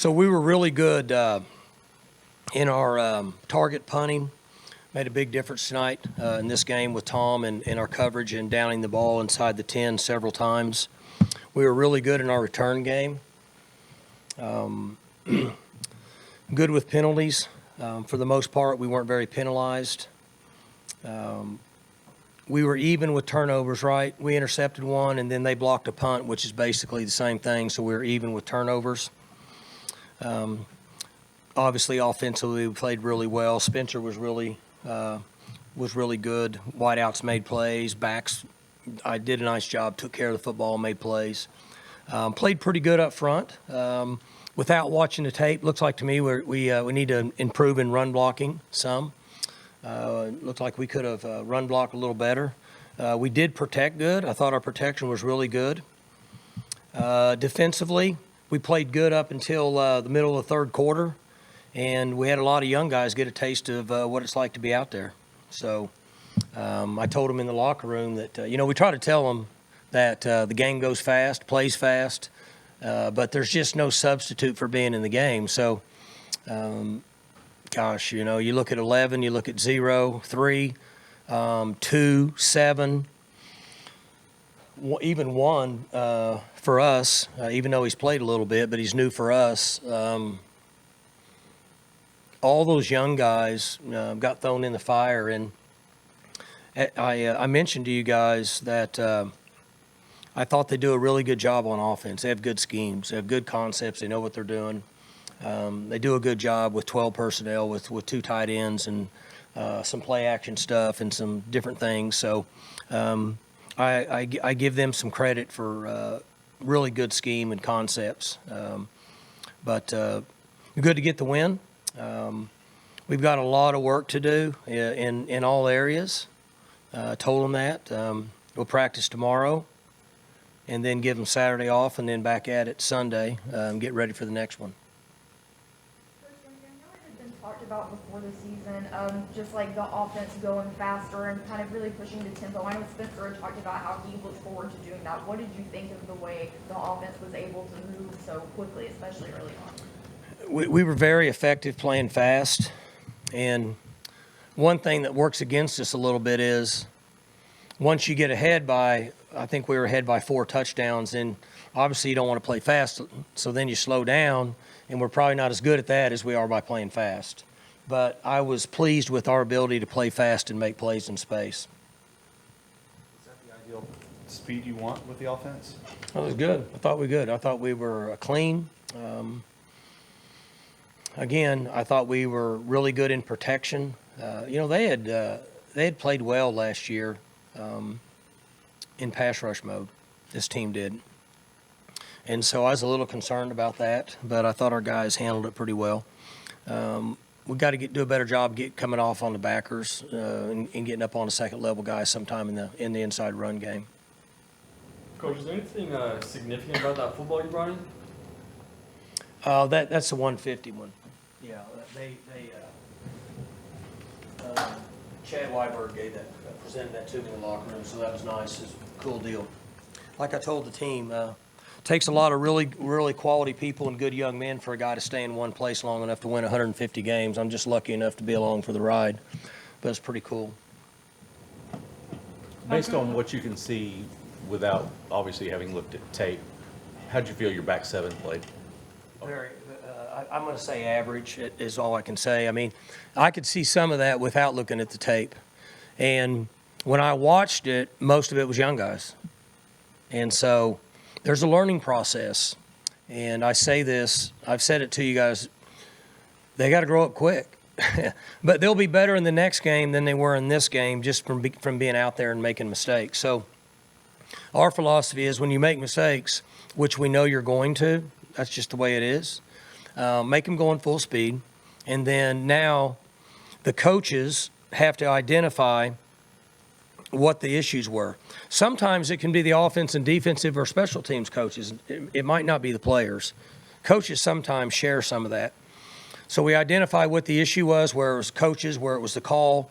So we were really good in our target punting. Made a big difference tonight in this game with Tom and our coverage and downing the ball inside the 10 several times. We were really good in our return game. Good with penalties. For the most part, we weren't very penalized. We were even with turnovers, right? We intercepted one, and then they blocked a punt, which is basically the same thing, so we were even with turnovers. Obviously, offensively, we played really well. Spencer was really good. Wideouts made plays. Backs, I did a nice job, took care of the football, made plays. Played pretty good up front. Without watching the tape, looks like to me we need to improve in run blocking some. Looked like we could have run blocked a little better. We did protect good. I thought our protection was really good. Defensively, we played good up until the middle of the third quarter, and we had a lot of young guys get a taste of what it's like to be out there. So I told them in the locker room that, we try to tell them that the game goes fast, plays fast, but there's just no substitute for being in the game. So, gosh, you look at 11, you look at 0, 3, 2, 7, even 1 for us, even though he's played a little bit, but he's new for us. All those young guys got thrown in the fire, and I mentioned to you guys that I thought they do a really good job on offense. They have good schemes. They have good concepts. They know what they're doing. They do a good job with 12 personnel, with 2 tight ends and some play action stuff and some different things. So I give them some credit for really good scheme and concepts. But good to get the win. We've got a lot of work to do in all areas. Told them that. We'll practice tomorrow and then give them Saturday off and then back at it Sunday and get ready for the next one. Talked about before the season, just like the offense going faster and kind of really pushing the tempo. I know Spencer had talked about how he looked forward to doing that. What did you think of the way the offense was able to move so quickly, especially early on? We were very effective playing fast, and one thing that works against us a little bit is once you get ahead by, I think we were ahead by 4 touchdowns, and obviously you don't want to play fast, so then you slow down, and we're probably not as good at that as we are by playing fast. But I was pleased with our ability to play fast and make plays in space. Is that the ideal speed you want with the offense? That was good. I thought we were good. I thought we were clean. Again, I thought we were really good in protection. They had played well last year in pass rush mode. This team did. And so I was a little concerned about that, but I thought our guys handled it pretty well. We've got to do a better job coming off on the backers and getting up on the second level guys sometime in the inside run game. Coach, is there anything significant about that football you brought in? That's the 150 one. Yeah, Chad Weiberg presented that to me in the locker room, so that was nice. It's a cool deal. Like I told the team, takes a lot of really, really quality people and good young men for a guy to stay in one place long enough to win 150 games. I'm just lucky enough to be along for the ride, but it's pretty cool. Based on what you can see without obviously having looked at tape, how'd you feel your back 7 played? I'm going to say average is all I can say. I mean, I could see some of that without looking at the tape. And when I watched it, most of it was young guys. And so there's a learning process. And I say this, I've said it to you guys, they got to grow up quick. But they'll be better in the next game than they were in this game just from being out there and making mistakes. So our philosophy is when you make mistakes, which we know you're going to, that's just the way it is, make them go in full speed. And then now the coaches have to identify what the issues were. Sometimes it can be the offense and defensive or special teams coaches. It might not be the players. Coaches sometimes share some of that. So we identify what the issue was, where it was coaches, where it was the call,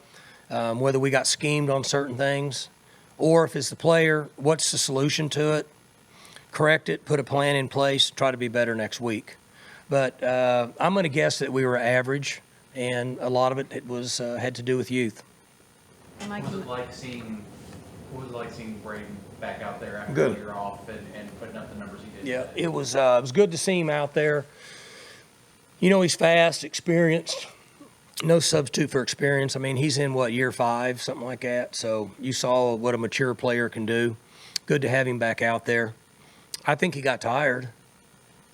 whether we got schemed on certain things, or if it's the player, what's the solution to it? Correct it, put a plan in place, try to be better next week. But I'm going to guess that we were average, and a lot of it was had to do with youth. Mike, What was it like seeing Braden back out there after Good. a year off and putting up the numbers he did? Yeah, today? it was good to see him out there. You know, he's fast, experienced. No substitute for experience. I mean, he's in year 5, something like that. So you saw what a mature player can do. Good to have him back out there. I think he got tired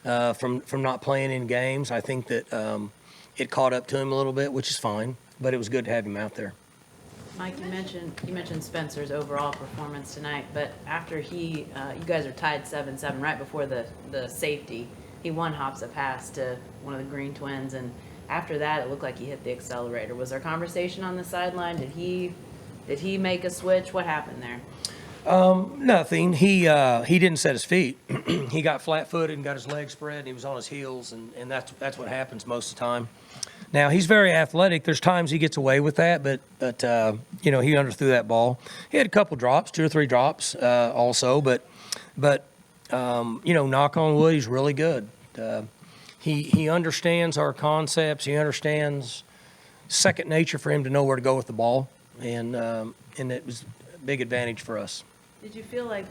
from not playing in games. I think that it caught up to him a little bit, which is fine. But it was good to have him out there. Mike, you mentioned Spencer's overall performance tonight, but after you guys are tied 7-7 right before the safety, he hops a pass to one of the Green twins, and after that, it looked like he hit the accelerator. Was there conversation on the sideline? Did he make a switch? What happened there? Nothing. He didn't set his feet. He got flat-footed and got his legs spread. And he was on his heels, and that's what happens most of the time. Now, he's very athletic. There's times he gets away with that, but he underthrew that ball. He had a couple drops, 2 or 3 drops also, but knock on wood, he's really good. He understands our concepts. He understands second nature for him to know where to go with the ball, and it was a big advantage for us. Did you feel like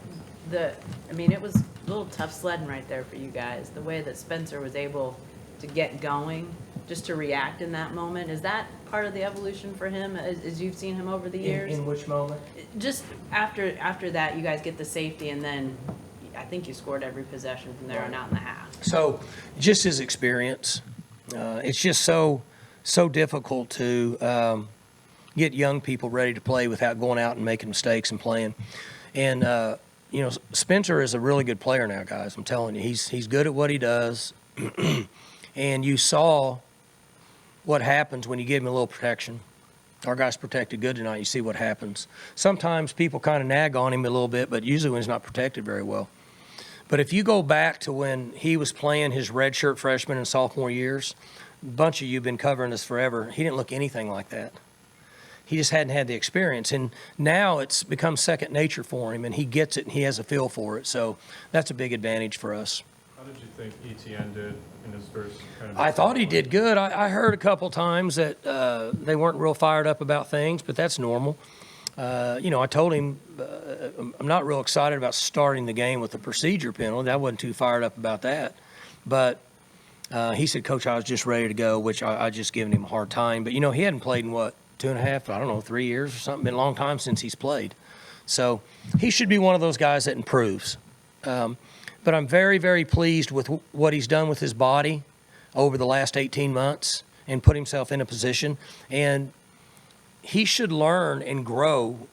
it was a little tough sledding right there for you guys, the way that Spencer was able to get going, just to react in that moment? Is that part of the evolution for him as you've seen him over the years? In which moment? Just after that, you guys get the safety, and then I think you scored every possession from there on out in the half. So, just his experience. It's just so difficult to get young people ready to play without going out and making mistakes and playing. And Spencer is a really good player now, guys. I'm telling you, he's good at what he does. And you saw what happens when you give him a little protection. Our guys protected good tonight. You see what happens. Sometimes people kind of nag on him a little bit, but usually when he's not protected very well. But if you go back to when he was playing his redshirt freshman and sophomore years, a bunch of you have been covering this forever, he didn't look anything like that. He just hadn't had the experience. And now it's become second nature for him, and he gets it, and he has a feel for it. So that's a big advantage for us. How did you think ETN did in his first kind of? I thought he did good. I heard a couple times that they weren't real fired up about things, but that's normal. I told him I'm not real excited about starting the game with a procedure penalty. I wasn't too fired up about that. But he said, Coach, I was just ready to go, which I just given him a hard time. But, he hadn't played in 2.5, 3 years or something. Been a long time since he's played. So he should be one of those guys that improves. But I'm very, very pleased with what he's done with his body over the last 18 months and put himself in a position. And he should learn and grow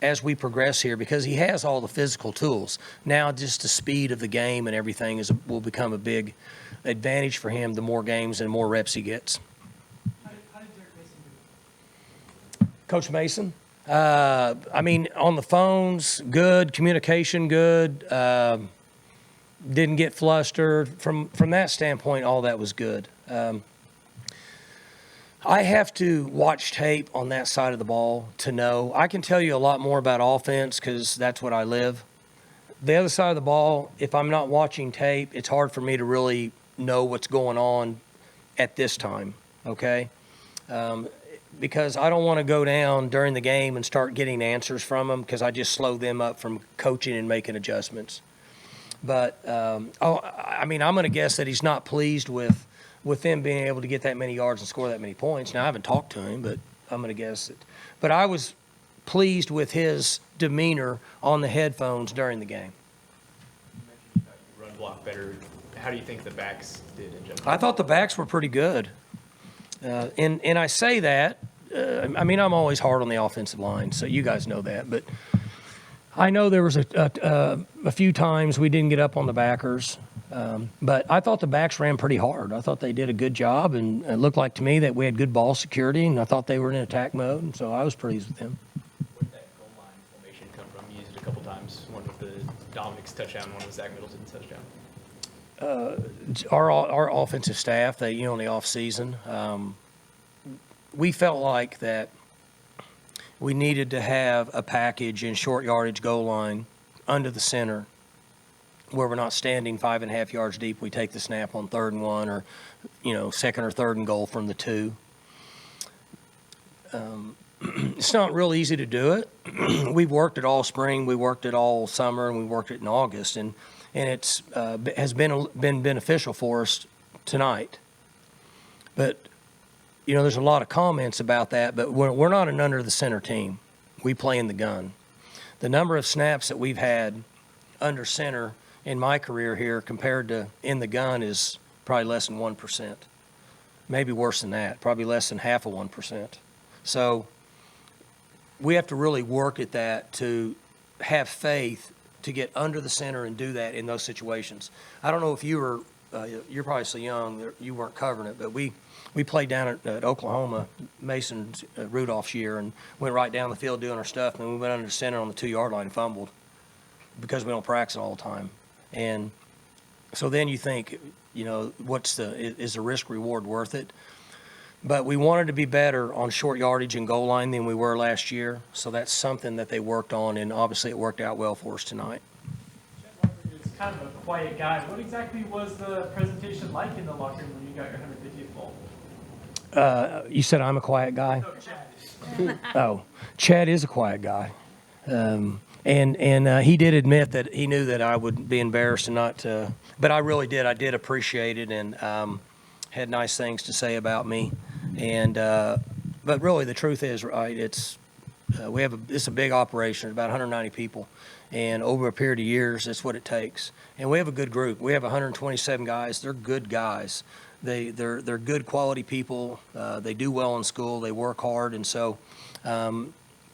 as we progress here because he has all the physical tools. Now just the speed of the game and everything will become a big advantage for him the more games and more reps he gets. How did Derek Mason do? Coach Mason? On the phones, good. Communication, good. Didn't get flustered. From that standpoint, all that was good. I have to watch tape on that side of the ball to know. I can tell you a lot more about offense because that's what I live. The other side of the ball, if I'm not watching tape, it's hard for me to really know what's going on at this time, okay? Because I don't want to go down during the game and start getting answers from them because I just slow them up from coaching and making adjustments. But, I'm going to guess that he's not pleased with them being able to get that many yards and score that many points. Now, I haven't talked to him, but I'm going to guess it. But I was pleased with his demeanor on the headphones during the game. You mentioned you thought you run block better. How do you think the backs did in general? I thought the backs were pretty good. And I say that, I'm always hard on the offensive line, so you guys know that. But I know there was a few times we didn't get up on the backers. But I thought the backs ran pretty hard. I thought they did a good job, and it looked like to me that we had good ball security, and I thought they were in attack mode, and so I was pleased with them. Where did that goal line formation come from? You used it a couple times, one with the Dominic's touchdown, one with Zach Middleton's touchdown. Our offensive staff, they in the off season, we felt like that we needed to have a package in short yardage goal line under the center where we're not standing 5.5 yards deep, we take the snap on 3rd and 1 or, second or third and goal from the 2. It's not real easy to do it. We've worked it all spring, we worked it all summer, and we worked it in August, and it's has been beneficial for us tonight. But there's a lot of comments about that, but we're not an under the center team. We play in the gun. The number of snaps that we've had under center in my career here compared to in the gun is probably less than 1%. Maybe worse than that, probably less than half of 1%. So we have to really work at that to have faith to get under the center and do that in those situations. I don't know if you were, you're probably so young, you weren't covering it, but we played down at Oklahoma, Mason Rudolph's year, and went right down the field doing our stuff, and we went under the center on the 2-yard line and fumbled because we don't practice all the time. And so then you think, is the risk reward worth it? But we wanted to be better on short yardage and goal line than we were last year, so that's something that they worked on, and obviously it worked out well for us tonight. It's kind of a quiet guy. What exactly was the presentation like in the locker room when you got your 150th ball? You said I'm a quiet guy? No, Chad. Oh, Chad is a quiet guy. And he did admit that he knew that I would be embarrassed and not, but I really did. I did appreciate it and had nice things to say about me. And but really, the truth is, right? It's a big operation, about 190 people, and over a period of years, that's what it takes. And we have a good group. We have 127 guys. They're good guys. They're good quality people. They do well in school. They work hard, and so.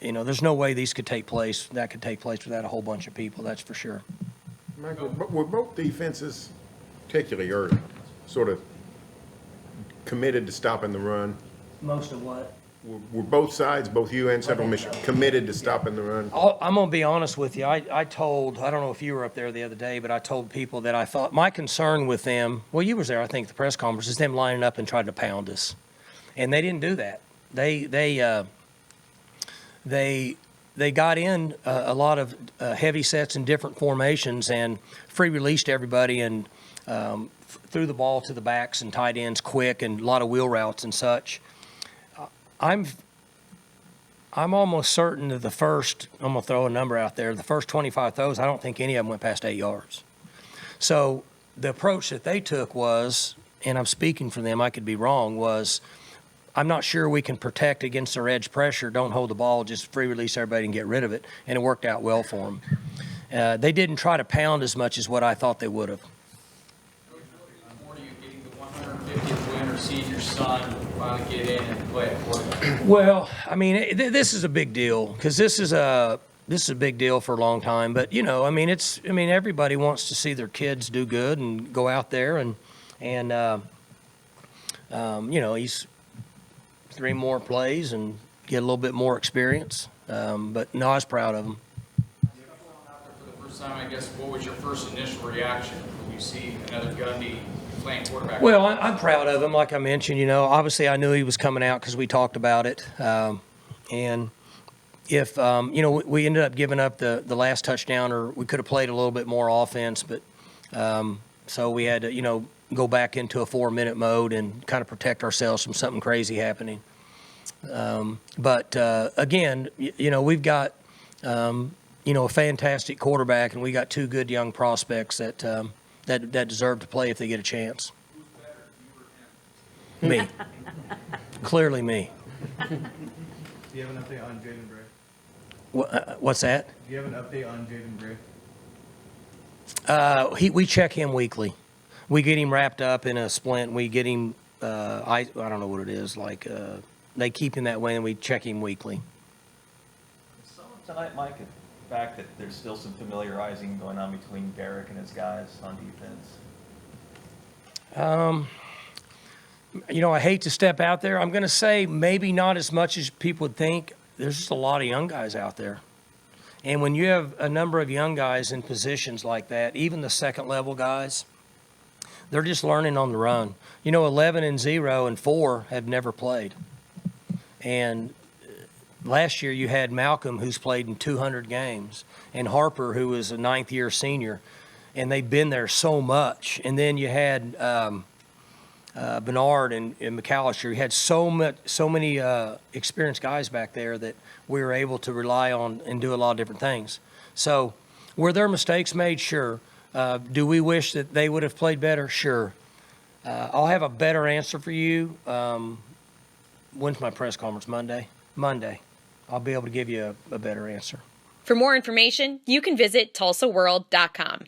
There's no way that could take place without a whole bunch of people, that's for sure. Michael, were both defenses, particularly early, sort of committed to stopping the run? Most of what? Were both sides, both you and Central Michigan, committed to stopping the run? I'm going to be honest with you. I don't know if you were up there the other day, but I told people that I thought my concern with them, well, you was there, I think, at the press conference, is them lining up and trying to pound us. And they didn't do that. They got in a lot of heavy sets and different formations and free released everybody and threw the ball to the backs and tight ends quick and a lot of wheel routes and such. I'm almost certain that I'm going to throw a number out there, the first 25 throws, I don't think any of them went past 8 yards. So the approach that they took was, and I'm speaking for them, I could be wrong, was I'm not sure we can protect against their edge pressure. Don't hold the ball, just free release everybody and get rid of it. And it worked out well for them. They didn't try to pound as much as what I thought they would have. What are you getting the 150th win or seeing your son finally get in and play at quarterback? Well, I mean, this is a big deal because this is a big deal for a long time. But everybody wants to see their kids do good and go out there and he's 3 more plays and get a little bit more experience. But no, I was proud of him. For the first time, I guess, what was your first initial reaction when you see another Gundy playing quarterback? Well, I'm proud of him. Like I mentioned, obviously I knew he was coming out because we talked about it. And if, we ended up giving up the last touchdown, or we could have played a little bit more offense, but so we had to, go back into a 4-minute mode and kind of protect ourselves from something crazy happening. But again, we've got, a fantastic quarterback, and we got 2 good young prospects that deserve to play if they get a chance. Who's better, you or him? Me. Clearly me. Do you have an update on Jaden Bray? What's that? Do you have an update on Jaden Bray? We check him weekly. We get him wrapped up in a splint. We get him, I don't know what it is, like they keep him that way, and we check him weekly. Some of tonight, Mike, the fact that there's still some familiarizing going on between Derek and his guys on defense? I hate to step out there. I'm going to say maybe not as much as people would think. There's just a lot of young guys out there. And when you have a number of young guys in positions like that, even the second level guys, they're just learning on the run. 11 and 0 and 4 have never played. And last year you had Malcolm, who's played in 200 games, and Harper, who was a 9th-year senior. and they've been there so much. And then you had Bernard and McAllister. You had so many experienced guys back there that we were able to rely on and do a lot of different things. So were there mistakes made? Sure. Do we wish that they would have played better? Sure. I'll have a better answer for you. When's my press conference? Monday? Monday. I'll be able to give you a better answer. For more information, you can visit TulsaWorld.com.